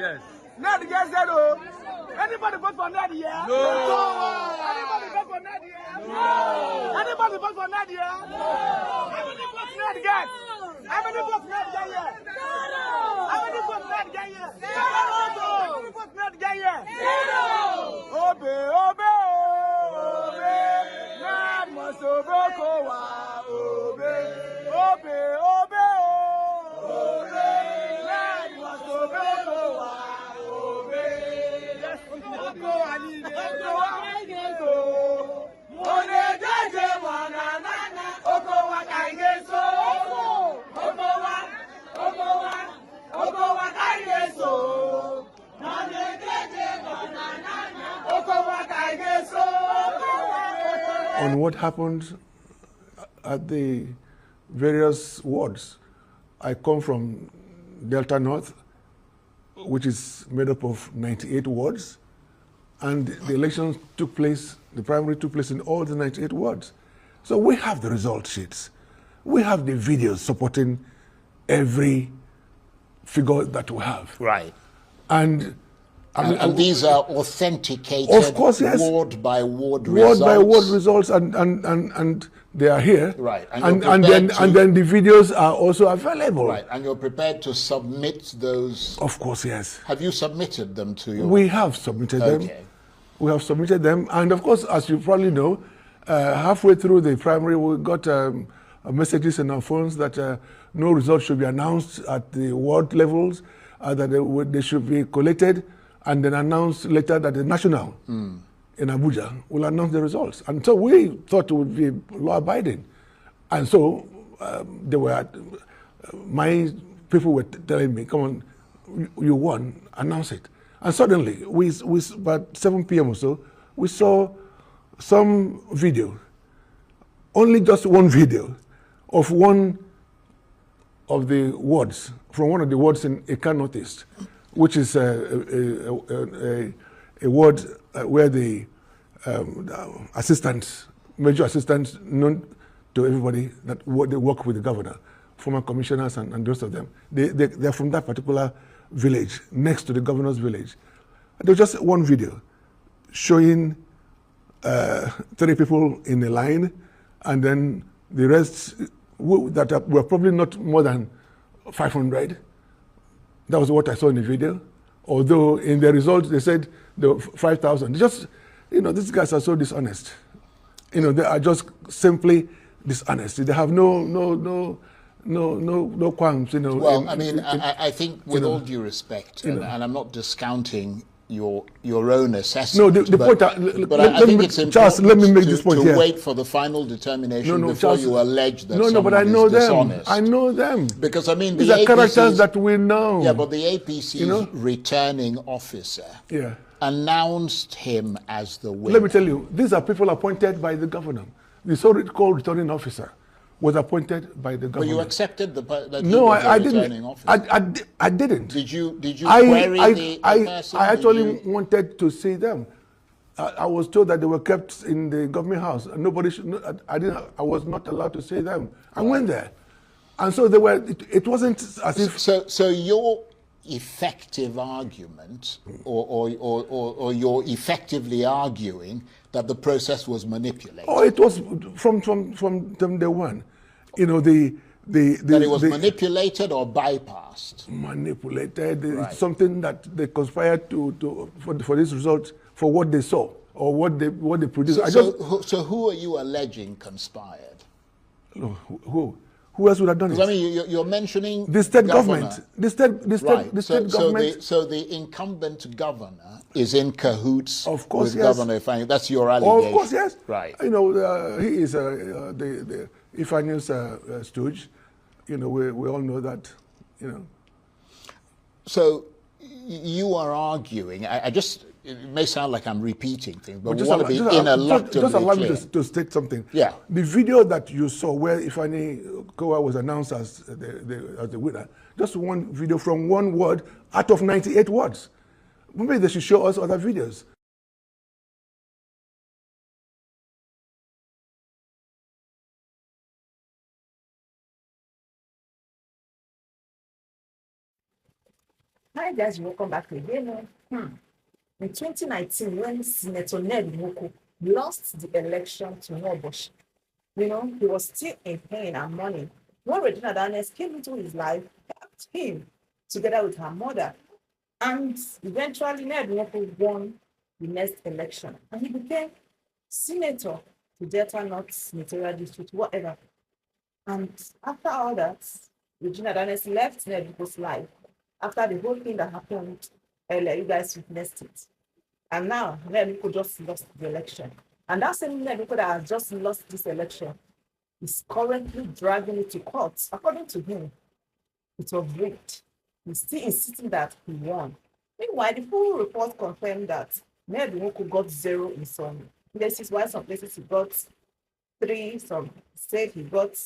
Yes. Ned gets zero. Anybody vote for Ned here? No. Anybody vote for Ned here? No. Anybody vote for Ned here? No. How many votes Ned get? How many votes Ned get here? Zero. How many votes Ned get here? Zero. How many votes Ned get here? Zero. Obey, obey, obey. Ned must obey. Obey, obey, obey, obey. Ned must obey. On what happened at the various wards. I come from Delta North, which is made up of 98 wards, and the elections took place, the primary took place in all the 98 wards. So we have the result sheets. We have the videos supporting every figure that we have. Right. And and these are authenticated, of course, yes. ward by ward results. Ward by ward results, and they are here. Right. And then the videos are also available. Right. And you're prepared to submit those? Of course, yes. Have you submitted them to your? We have submitted them. We have submitted them, and of course, as you probably know, halfway through the primary, we got messages in our phones that no results should be announced at the ward levels, that they should be collated and then announced later that the national in Abuja will announce the results. And so we thought it would be law-abiding. And so my people were telling me, come on, you won, announce it. And suddenly, about 7 p.m. or so, we saw some video, only just one video, of one of the wards, from one of the wards in Eka Northeast, which is a ward where the major assistants known to everybody that they work with the governor, former commissioners and the rest of them. They're from that particular village, next to the governor's village. There was just one video showing 30 people in a line, and then the rest that were probably not more than 500. That was what I saw in the video. Although in the results they said there were 5,000. Just, these guys are so dishonest. They are just simply dishonest. They have no qualms. Well, I think with all due respect, and I'm not discounting your own assessment. No, the point. I think it's important, Charles, let me make this point to here. wait for the final determination before Charles, you allege that but I know is dishonest. them. I know them. Because these are characters that we know. Yeah, but the APC's returning officer announced him as the winner. Let me tell you, these are people appointed by the governor. The so-called returning officer was appointed by the governor. But you accepted that he no, was I a returning didn't. officer? I didn't. Did you query the person? I actually wanted to see them. I was told that they were kept in the government house. Nobody should. I was not allowed to see them. I went there, and so they were. It wasn't as if. So your effective argument, or you're effectively arguing that the process was manipulated. Oh, it was from day one. That it was manipulated or bypassed. Manipulated. It's something that they conspired for this result, for what they saw or what they produced. So who are you alleging conspired? Who else would have done it? I mean, you're mentioning the state governor. government. The state government. So the incumbent governor is in cahoots of course, with yes. Governor Ifeanyi. That's your allegation. Oh, of course, yes. Right. He is the Ifeanyi's stooge. We all know that. So you are arguing. It may sound like I'm repeating things, but we want to be ineluctably just allow me clear. to state something. Yeah. The video that you saw where Ifeanyi Kowa was announced as the winner, just one video from one ward out of 98 wards. Maybe they should show us other videos. Hi guys, welcome back again. In 2019, when Senator Ned Nwoko lost the election to Nwoko, he was still in pain and mourning. When Regina Daniels came into his life, helped him together with her mother. And eventually, Ned Nwoko won the next election. And he became senator to Delta North Senatorial District, whatever. And after all that, Regina Daniels left Ned Nwoko's life. After the whole thing that happened earlier, you guys witnessed it. And now, Ned Nwoko just lost the election. And that same Ned Nwoko that has just lost this election is currently dragging it to court. According to him, it was rigged. He's still insisting that he won. Meanwhile, the full report confirmed that Ned Nwoko got 0 in some places, while some places he got 3, some said he got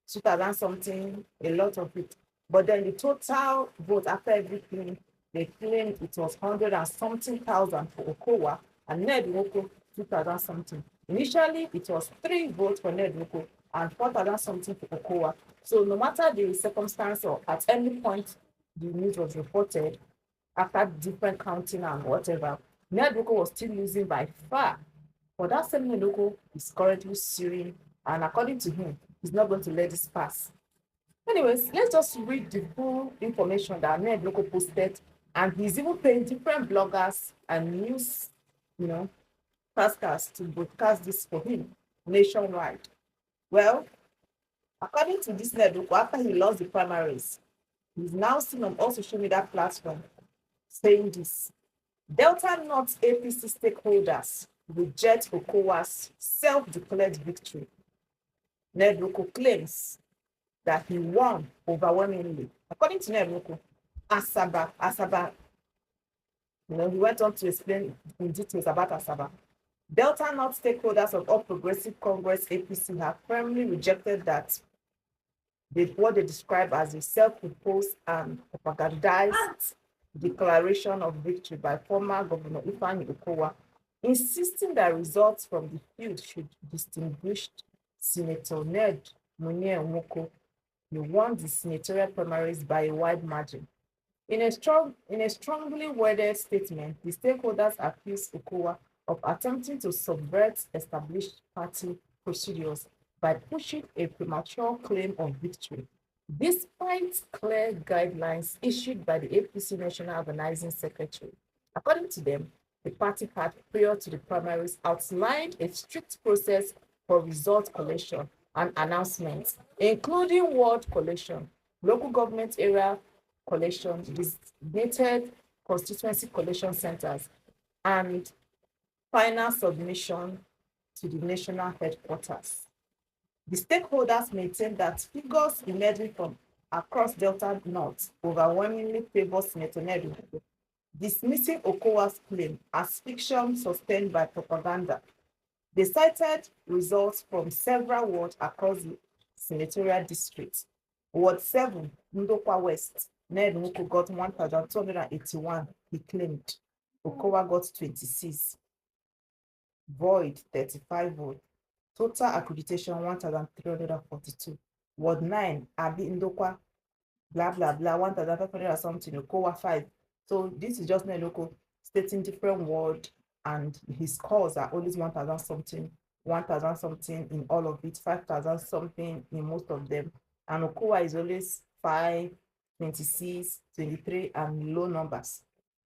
2,000 something, a lot of it. But then the total vote after everything, they claimed it was 100 and something thousand for Okowa and Ned Nwoko 2,000 something. Initially, it was 3 votes for Ned Nwoko and 4,000 something for Okowa. So no matter the circumstance or at any point the news was reported, after different counting and whatever, Ned Nwoko was still losing by far. But that same Ned Nwoko is currently suing, and according to him, he's not going to let this pass. Anyways, let's just read the full information that Ned Nwoko posted, and he's even paying different bloggers and news, casters to broadcast this for him nationwide. Well, according to this Ned Nwoko, after he lost the primaries, he's now seen on all social media platforms saying this: Delta North APC stakeholders reject Okowa's self-declared victory. Ned Nwoko claims that he won overwhelmingly. According to Ned Nwoko, Asaba, he went on to explain in details about Asaba. Delta North stakeholders of All Progressive Congress APC have firmly rejected that what they describe as a self-imposed and propagandized declaration of victory by former Governor Ifeanyi Okowa, insisting that results from the field should distinguish Senator Ned Nwoko, who won the senatorial primaries by a wide margin. In a strongly worded statement, the stakeholders accused Okowa of attempting to subvert established party procedures by pushing a premature claim of victory, despite clear guidelines issued by the APC National Organizing Secretary. According to them, the party had, prior to the primaries, outlined a strict process for result collection and announcements, including ward collection, local government area collection, designated constituency collection centers, and final submission to the national headquarters. The stakeholders maintain that figures emerging from across Delta North overwhelmingly favor Senator Ned Nwoko, dismissing Okowa's claim as fiction sustained by propaganda. They cited results from several wards across the senatorial district. Ward 7, Ndokwa West, Ned Nwoko got 1,281, he claimed. Okowa got 26. Void, 35 votes. Total accreditation, 1,342. Ward 9, Abi Ndokwa, blah, blah, blah, 1,500 or something, Okowa 5. So this is just Ned Nwoko stating different words, and his scores are always 1,000 something, 1,000 something in all of it, 5,000 something in most of them. And Okowa is always 5, 26, 23, and low numbers.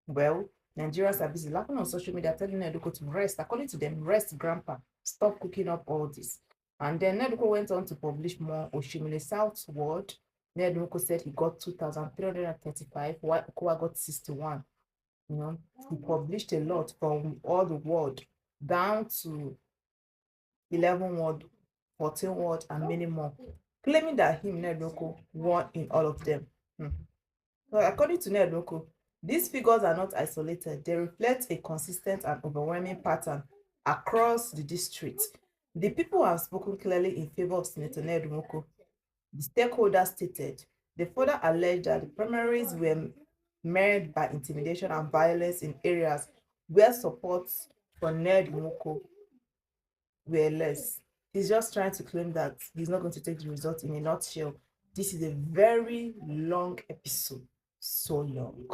Well, Nigerians are busy laughing on social media, telling Ned Nwoko to rest. According to them, rest, grandpa, stop cooking up all this. And then Ned Nwoko went on to publish more. Oshimile South Ward, Ned Nwoko said he got 2,335, while Okowa got 61. He published a lot from all the ward down to 11 ward, 14 ward, and many more, claiming that him, Ned Nwoko, won in all of them. So according to Ned Nwoko, these figures are not isolated. They reflect a consistent and overwhelming pattern across the district. The people have spoken clearly in favor of Senator Ned Nwoko. The stakeholders stated. They further alleged that the primaries were marred by intimidation and violence in areas where support for Ned Nwoko were less. He's just trying to claim that he's not going to take the result in a nutshell. This is a very long episode. So long.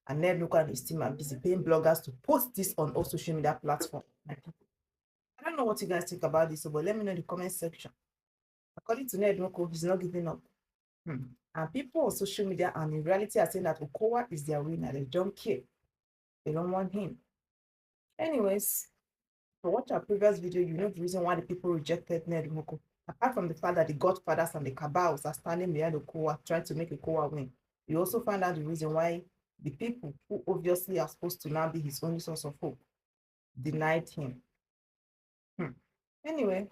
And Ned Nwoko and his team are busy paying bloggers to post this on all social media platforms. I don't know what you guys think about this, but let me know in the comment section. According to Ned Nwoko, he's not giving up. And people on social media and in reality are saying that Okowa is their winner. They don't care. They don't want him. Anyways, if you watch our previous video, you know the reason why the people rejected Ned Nwoko. Apart from the fact that the godfathers and the cabals are standing behind Okowa, trying to make Okowa win, you also find out the reason why the people who obviously are supposed to now be his only source of hope denied him. Anyway,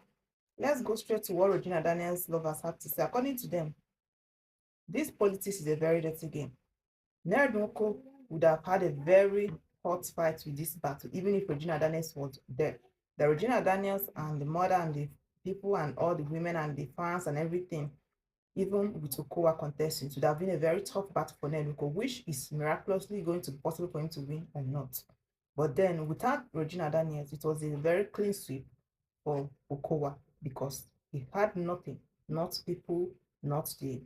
let's go straight to what Regina Daniels' lovers have to say. According to them, this politics is a very dirty game. Ned Nwoko would have had a very hot fight with this battle, even if Regina Daniels was there. The Regina Daniels and the mother and the people and all the women and the fans and everything, even with Okowa contesting, it would have been a very tough battle for Ned Nwoko, which is miraculously going to be possible for him to win or not. But then, without Regina Daniels, it was a very clean sweep for Okowa because he had nothing, not people, not the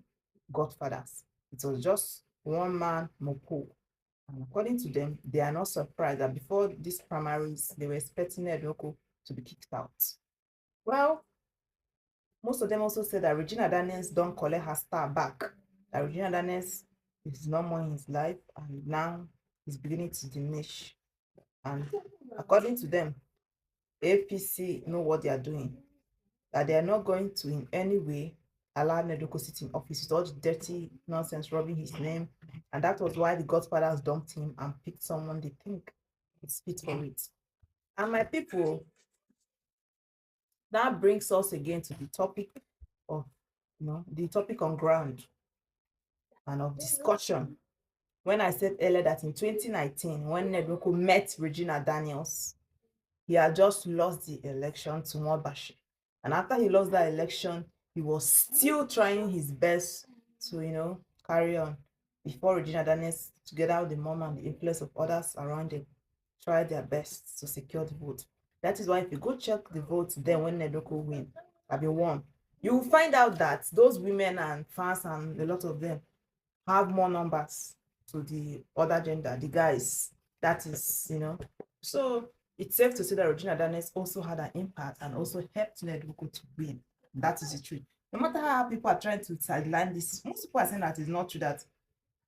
godfathers. It was just one man, Nwoko. And according to them, they are not surprised that before these primaries, they were expecting Ned Nwoko to be kicked out. Well, most of them also said that Regina Daniels don't collect her star back. That Regina Daniels is no more in his life and now is beginning to diminish. And according to them, APC know what they are doing. That they are not going to in any way allow Ned Nwoko sit in office with all the dirty nonsense rubbing his name. And that was why the godfathers dumped him and picked someone they think is fit for it. And my people, that brings us again to the topic of, the topic on ground and of discussion. When I said earlier that in 2019, when Ned Nwoko met Regina Daniels, he had just lost the election to Mobashi. And after he lost that election, he was still trying his best to, carry on before Regina Daniels, together with the mom and the influence of others around him, tried their best to secure the vote. That is why if you go check the votes then when Ned Nwoko won, you will find out that those women and fans and a lot of them have more numbers to the other gender, the guys. That is, So it's safe to say that Regina Daniels also had an impact and also helped Ned Nwoko to win. That is the truth. No matter how people are trying to sideline this, most people are saying that it's not true, that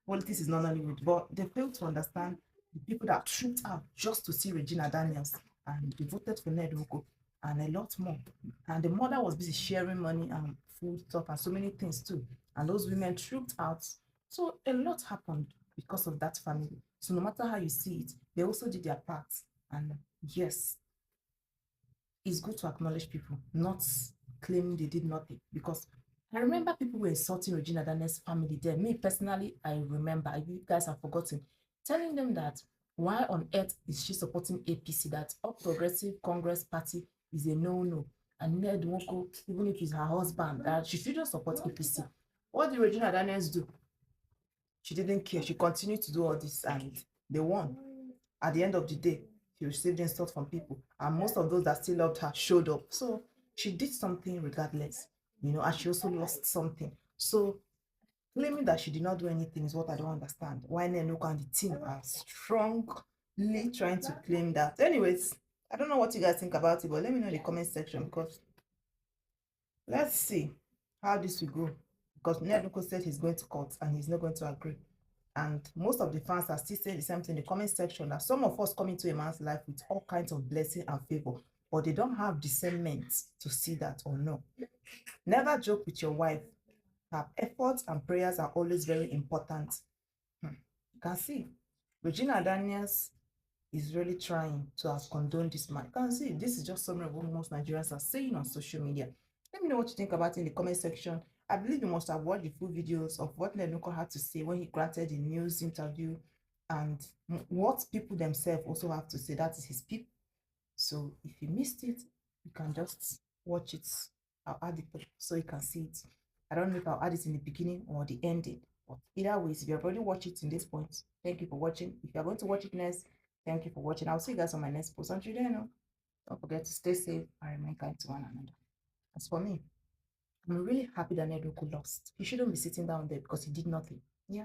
politics is not Nollywood, but they fail to understand the people that trooped out just to see Regina Daniels and they voted for Ned Nwoko and a lot more. And the mother was busy sharing money and food stuff and so many things too. And those women trooped out. So a lot happened because of that family. So no matter how you see it, they also did their part. And yes, it's good to acknowledge people, not claiming they did nothing. Because I remember people were insulting Regina Daniels' family there. Me personally, I remember, you guys have forgotten, telling them that why on earth is she supporting APC, that All Progressive Congress Party is a no-no. And Ned Nwoko, even if he's her husband, that she shouldn't support APC. What did Regina Daniels do? She didn't care. She continued to do all this and they won. At the end of the day, she received insult from people. And most of those that still loved her showed up. So she did something regardless, and she also lost something. So claiming that she did not do anything is what I don't understand. Why Ned Nwoko and the team are strongly trying to claim that. Anyways, I don't know what you guys think about it, but let me know in the comment section because let's see how this will go. Because Ned Nwoko said he's going to court and he's not going to agree. And most of the fans are still saying the same thing in the comment section, that some of us come into a man's life with all kinds of blessing and favor, but they don't have discernment to see that or no. Never joke with your wife. Her efforts and prayers are always very important. You can see Regina Daniels is really trying to have condoned this man. You can see this is just something of what most Nigerians are saying on social media. Let me know what you think about it in the comment section. I believe you must have watched the full videos of what Ned Nwoko had to say when he granted the news interview and what people themselves also have to say. That is his people. So if you missed it, you can just watch it. I'll add it so you can see it. I don't know if I'll add it in the beginning or the ending. But either way, if you've already watched it in this point, thank you for watching. If you're going to watch it next, thank you for watching. I'll see you guys on my next post. Until then, don't forget to stay safe and remain kind to one another. As for me, I'm really happy that Ned Nwoko lost. He shouldn't be sitting down there because he did nothing. Yeah.